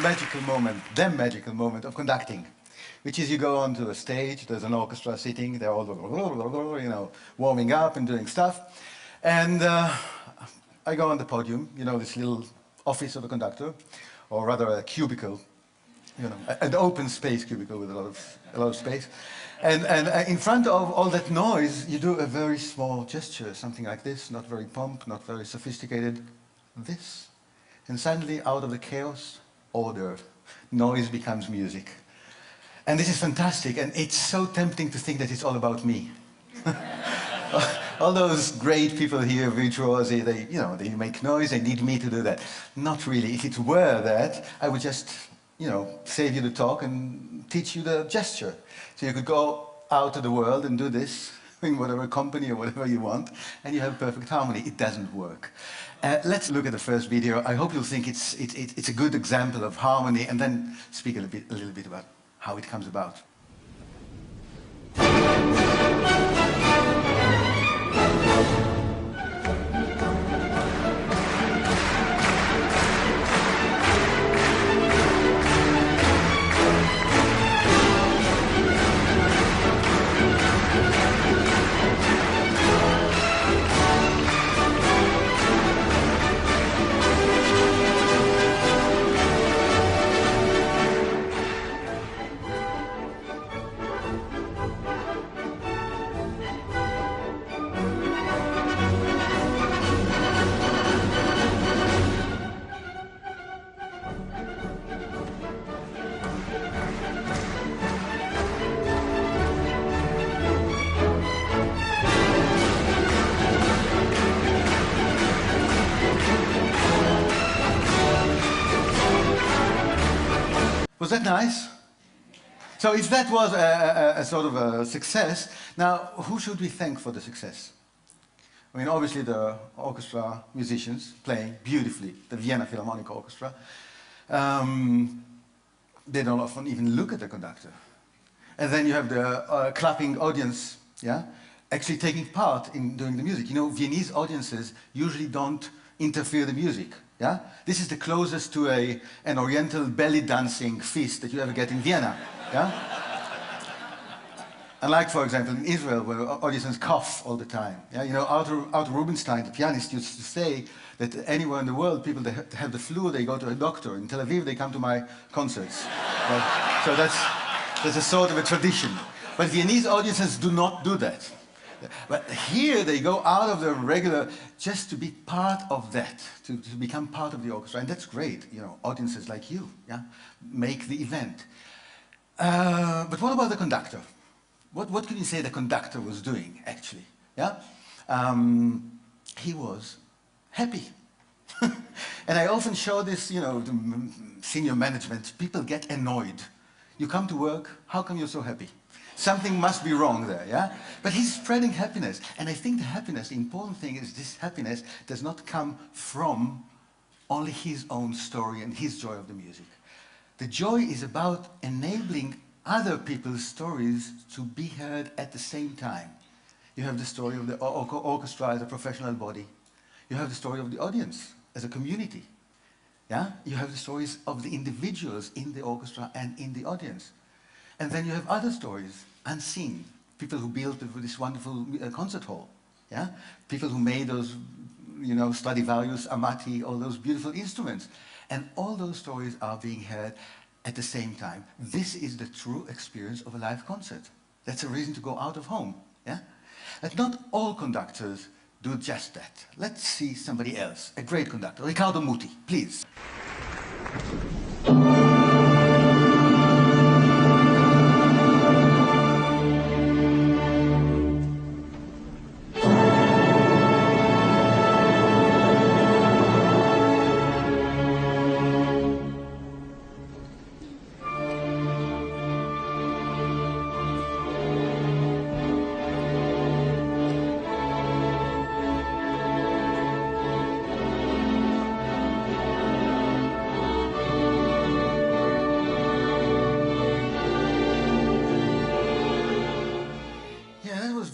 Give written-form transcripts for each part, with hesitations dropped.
the magical moment of conducting, which is you go onto a stage, there's an orchestra sitting, they're all, you know, warming up and doing stuff. And I go on the podium, you know, this little office of a conductor, or rather a cubicle, you know, an open space cubicle with a lot of space. And in front of all that noise, you do a very small gesture, something like this, not very pomp, not very sophisticated, this. And suddenly, out of the chaos, order. Noise becomes music. And this is fantastic, and it's so tempting to think that it's all about me. All those great people here, virtuosi, they, you know, they make noise, they need me to do that. Not really. If it were that, I would just, you know, save you the talk and teach you the gesture. So you could go out to the world and do this in whatever company or whatever you want, and you have perfect harmony. It doesn't work. Let's look at the first video. I hope you'll think it's a good example of harmony, and then speak a little bit about how it comes about. Was that nice? So if that was a sort of a success, now who should we thank for the success? I mean, obviously the orchestra musicians playing beautifully, the Vienna Philharmonic Orchestra. They don't often even look at the conductor. And then you have the clapping audience, yeah, actually taking part in doing the music. You know, Viennese audiences usually don't interfere the music. Yeah? This is the closest to an oriental belly dancing feast that you ever get in Vienna. Yeah? Unlike, for example, in Israel, where audiences cough all the time. Yeah? You know, Arthur Rubinstein, the pianist, used to say that anywhere in the world, people that have the flu, they go to a doctor. In Tel Aviv, they come to my concerts. So that's a sort of a tradition. But Viennese audiences do not do that. But here they go out of the regular just to be part of that, to become part of the orchestra, and that's great. You know, audiences like you, yeah, make the event. But what about the conductor? What can you say the conductor was doing actually? Yeah, he was happy, and I often show this. You know, to senior management, people get annoyed. You come to work, how come you're so happy? Something must be wrong there, yeah? But he's spreading happiness. And I think the happiness, the important thing is this happiness does not come from only his own story and his joy of the music. The joy is about enabling other people's stories to be heard at the same time. You have the story of the orchestra as a professional body. You have the story of the audience as a community. Yeah? You have the stories of the individuals in the orchestra and in the audience. And then you have other stories, unseen. People who built this wonderful concert hall. Yeah? People who made those, you know, Stradivarius, Amati, all those beautiful instruments. And all those stories are being heard at the same time. This is the true experience of a live concert. That's a reason to go out of home. Yeah? But not all conductors do just that. Let's see somebody else, a great conductor, Riccardo Muti, please.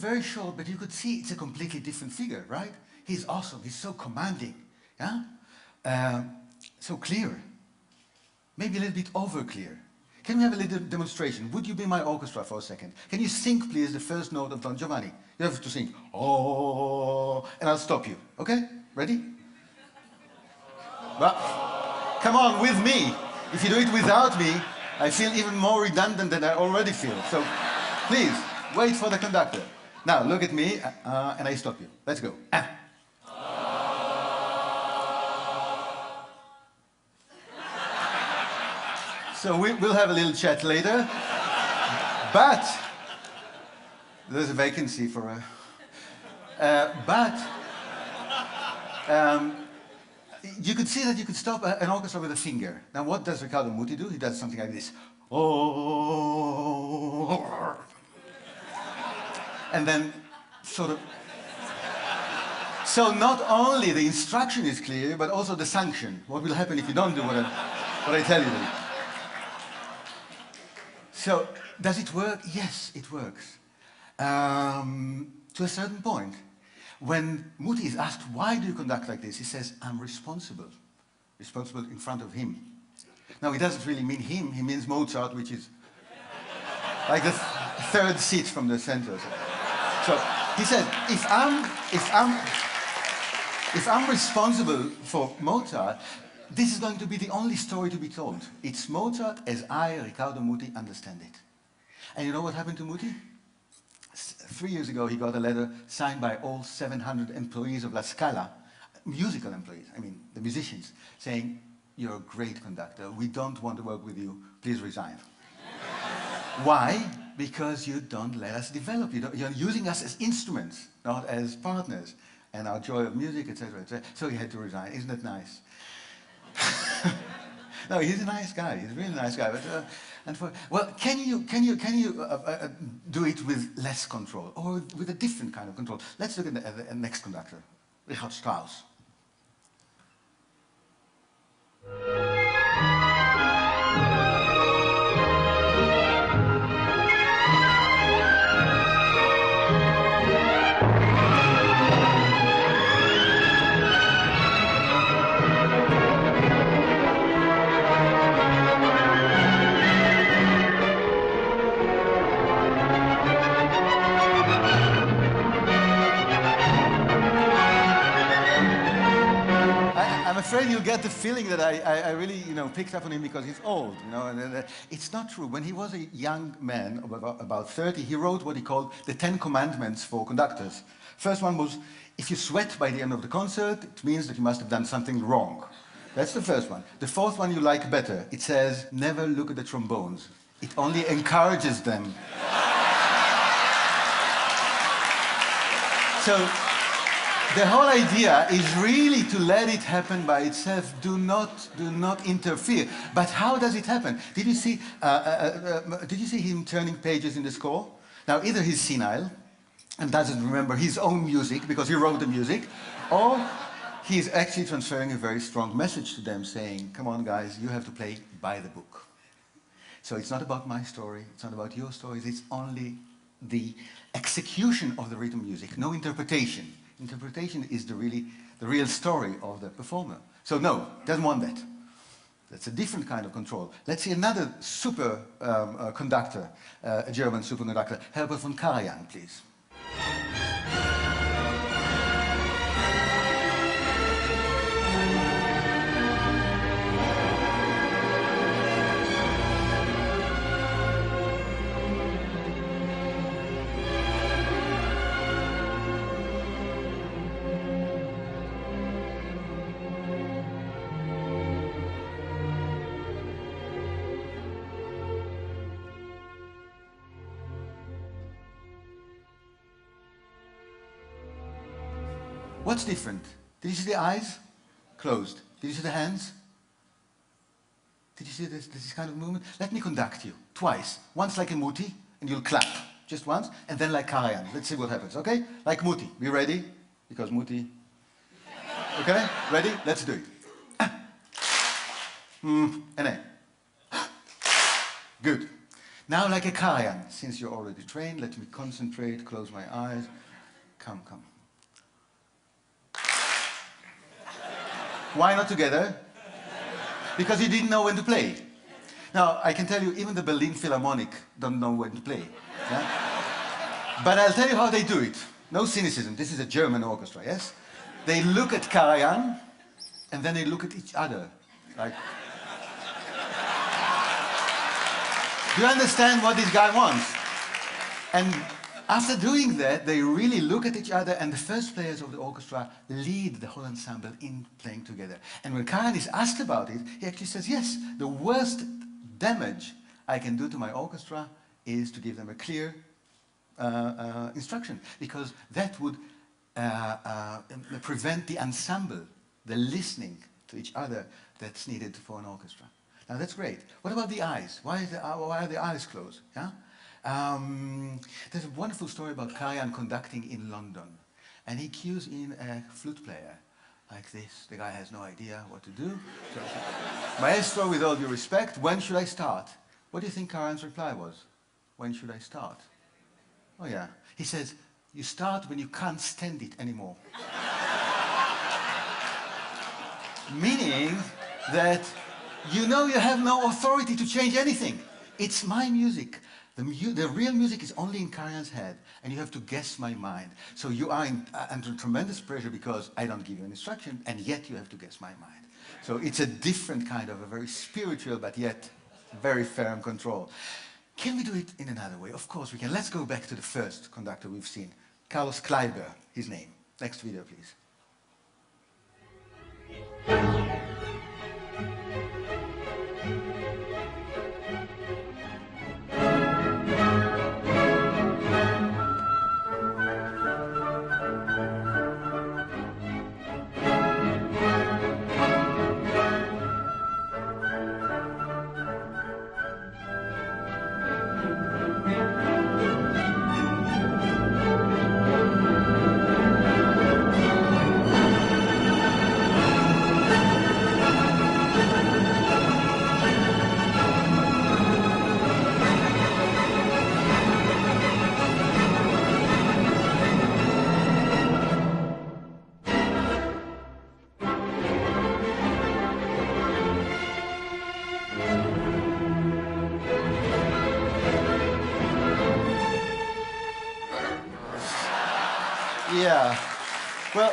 Very short, but you could see it's a completely different figure, right? He's awesome, he's so commanding, yeah? So clear. maybe a little bit over clear. Can we have a little demonstration? Would you be my orchestra for a second? Can you sing, please, the first note of Don Giovanni? You have to sing, oh, and I'll stop you. Okay? Ready? Well, come on, with me. If you do it without me, I feel even more redundant than I already feel. So, please, wait for the conductor. Now, look at me, and I stop you. Let's go. So we'll have a little chat later. But there's a vacancy for a... you could see that you could stop an orchestra with a finger. Now what does Riccardo Muti do? He does something like this. Oh. And then sort of... So not only the instruction is clear, but also the sanction. What will happen if you don't do what I tell you? So, does it work? Yes, it works. To a certain point. When Muti is asked, why do you conduct like this? He says, I'm responsible. Responsible in front of him. Now, he doesn't really mean him. He means Mozart, which is like the third seat from the center. So he said, if I'm responsible for Mozart, this is going to be the only story to be told. It's Mozart as I, Riccardo Muti, understand it. And you know what happened to Muti? 3 years ago, he got a letter signed by all 700 employees of La Scala, musical employees, I mean, the musicians, saying, you're a great conductor. We don't want to work with you. Please resign. Why? Because you don't let us develop. You're using us as instruments, not as partners. And our joy of music, etc., etc. So he had to resign. Isn't that nice? No, he's a nice guy. He's a really nice guy. But well, can you do it with less control or with a different kind of control? Let's look at the next conductor, Richard Strauss. I'm afraid you'll get the feeling that I really, picked up on him because he's old, and it's not true. When he was a young man, about 30, he wrote what he called the 10 Commandments for conductors. First one was, if you sweat by the end of the concert, it means that you must have done something wrong. That's the first one. The fourth one you like better. It says, never look at the trombones. It only encourages them. So, the whole idea is really to let it happen by itself. Do not interfere. But how does it happen? Did you see him turning pages in the score? Now, either he's senile and doesn't remember his own music because he wrote the music, or he's actually transferring a very strong message to them saying, come on guys, you have to play by the book. So it's not about my story, it's not about your stories, it's only the execution of the written music, no interpretation. Interpretation is the real story of the performer. So no, doesn't want that. That's a different kind of control. Let's see another super conductor, a German superconductor, Herbert von Karajan, please. What's different? Did you see the eyes? Closed. Did you see the hands? Did you see this kind of movement? Let me conduct you twice. Once like a Muti, and you'll clap. Just once, and then like Karajan. Let's see what happens, okay? Like Muti. Be ready? Because Muti... Okay? Ready? Let's do it. And then. Good. Now like a Karajan. Since you're already trained, let me concentrate, close my eyes. Come. Why not together? Because you didn't know when to play. Now, I can tell you, even the Berlin Philharmonic don't know when to play. Yeah? But I'll tell you how they do it. No cynicism. This is a German orchestra, yes? They look at Karajan, and then they look at each other. Like, do you understand what this guy wants? And after doing that, they really look at each other, and the first players of the orchestra lead the whole ensemble in playing together. And when Karajan is asked about it, he actually says, yes, the worst damage I can do to my orchestra is to give them a clear instruction, because that would prevent the ensemble, the listening to each other that's needed for an orchestra. Now that's great. What about the eyes? Why are the eyes closed? Yeah? There's a wonderful story about Karajan conducting in London, and he cues in a flute player like this. The guy has no idea what to do. So, Maestro, with all due respect, when should I start? What do you think Karajan's reply was? When should I start? Oh yeah. He says, you start when you can't stand it anymore. Meaning that you know you have no authority to change anything. It's my music. The real music is only in Karajan's head, and you have to guess my mind. So you are under tremendous pressure because I don't give you an instruction, and yet you have to guess my mind. So it's a different kind of a very spiritual, but yet very firm control. Can we do it in another way? Of course we can. Let's go back to the first conductor we've seen. Carlos Kleiber, his name. Next video, please. Yeah, well,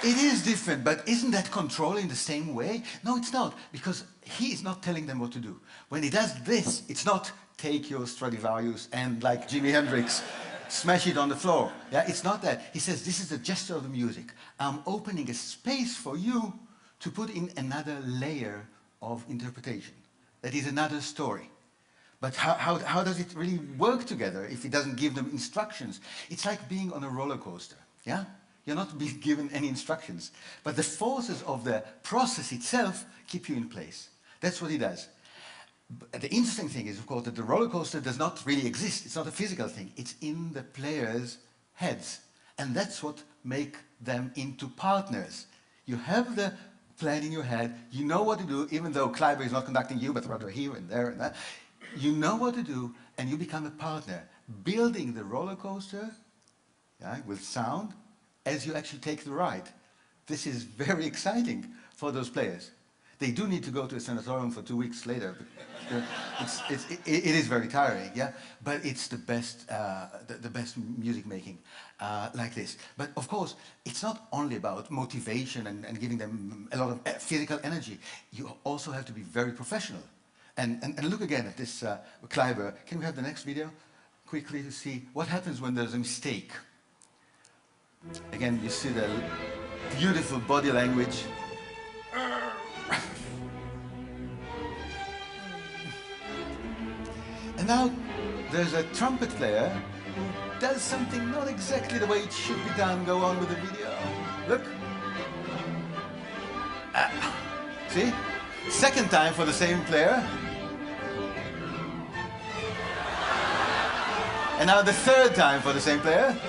it is different, but isn't that controlling the same way? No, it's not, because he is not telling them what to do. When he does this, it's not take your Stradivarius and, like Jimi Hendrix, smash it on the floor. Yeah, it's not that. He says, this is the gesture of the music. I'm opening a space for you to put in another layer of interpretation. That is another story. But how does it really work together if it doesn't give them instructions? It's like being on a roller coaster. Yeah? You're not being given any instructions. But the forces of the process itself keep you in place. That's what he does. But the interesting thing is, of course, that the roller coaster does not really exist. It's not a physical thing. It's in the players' heads. And that's what makes them into partners. You have the plan in your head. You know what to do, even though Kleiber is not conducting you, but rather here and there and that. You know what to do, and you become a partner, building the roller coaster, yeah, with sound, as you actually take the ride. This is very exciting for those players. They do need to go to a sanatorium for 2 weeks later. It is very tiring, yeah? But it's the best music making like this. But of course, it's not only about motivation and giving them a lot of physical energy. You also have to be very professional. And look again at this Kleiber. Can we have the next video quickly to see what happens when there's a mistake? Again, you see the beautiful body language. And now there's a trumpet player who does something not exactly the way it should be done. Go on with the video. Look. See? Second time for the same player. And now the third time for the same player.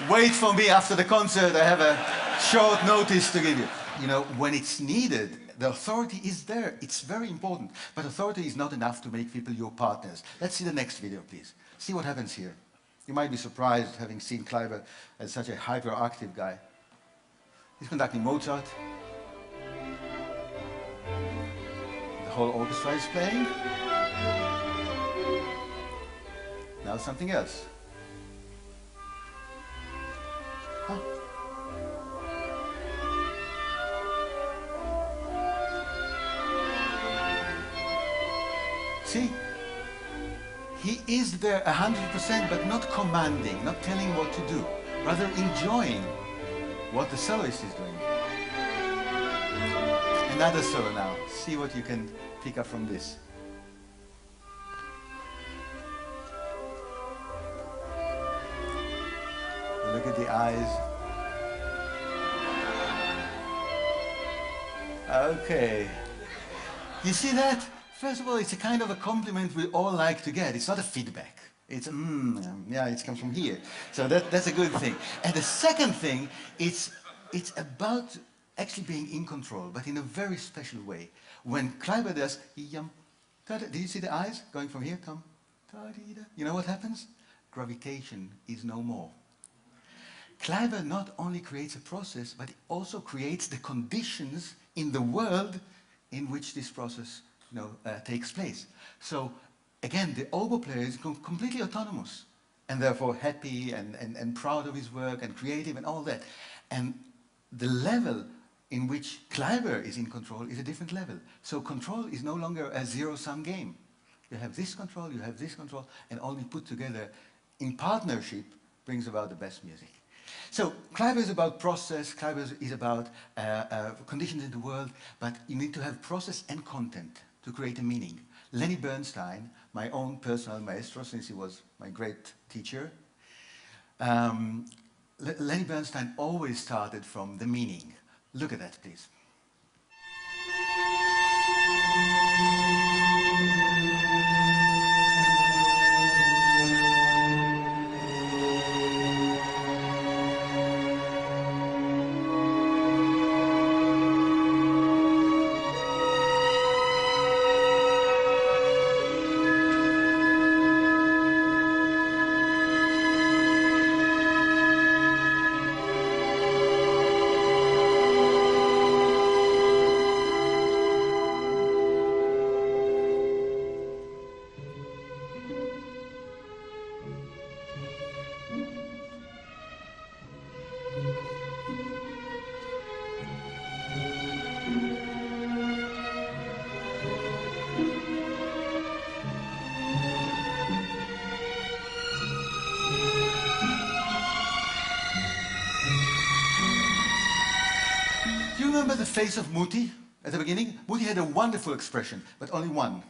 Wait for me after the concert. I have a short notice to give you. You know, when it's needed, the authority is there. It's very important. But authority is not enough to make people your partners. Let's see the next video, please. See what happens here. You might be surprised, having seen Kleiber as such a hyperactive guy. He's conducting Mozart. whole orchestra is playing. Now something else. Huh. See? He is there 100%, but not commanding, not telling what to do, rather enjoying what the soloist is doing. Another solo now. See what you can pick up from this. Look at the eyes. Okay. You see that? First of all, it's a kind of a compliment we all like to get. It's not a feedback. It's, yeah, it comes from here. So that's a good thing. And the second thing, it's about actually being in control, but in a very special way. When Kleiber does, did you see the eyes going from here? Come, you know what happens? Gravitation is no more. Kleiber not only creates a process, but it also creates the conditions in the world in which this process takes place. So again, the oboe player is completely autonomous and therefore happy and proud of his work and creative and all that. And the level in which Kleiber is in control is a different level. So control is no longer a zero-sum game. You have this control, you have this control, and all we put together in partnership brings about the best music. So Kleiber is about process, Kleiber is about conditions in the world, but you need to have process and content to create a meaning. Lenny Bernstein, my own personal maestro, since he was my great teacher, Lenny Bernstein always started from the meaning. Look at that, please. Remember the face of Muti at the beginning? Muti had a wonderful expression, but only one.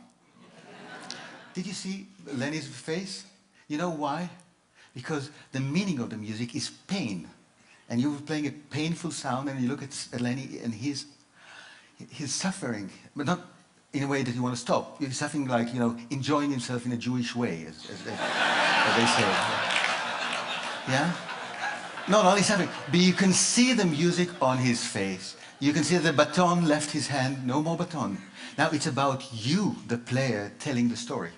Did you see Lenny's face? You know why? Because the meaning of the music is pain. And you were playing a painful sound and you look at Lenny and he's suffering, but not in a way that you want to stop. He's suffering like, enjoying himself in a Jewish way, as they say. Yeah? No, he's suffering. But you can see the music on his face. You can see the baton left his hand, no more baton. Now it's about you, the player, telling the story.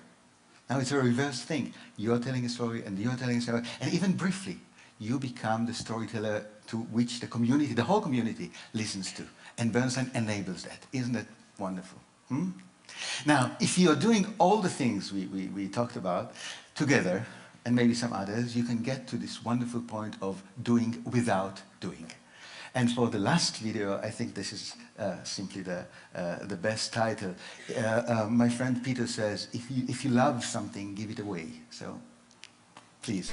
Now it's a reverse thing. You're telling a story and you're telling a story. And even briefly, you become the storyteller to which the community, the whole community, listens to. And Bernstein enables that. Isn't that wonderful? Now, if you're doing all the things we talked about together, and maybe some others, you can get to this wonderful point of doing without doing. And for the last video, I think this is simply the best title. My friend Peter says, if you love something, give it away. So, please.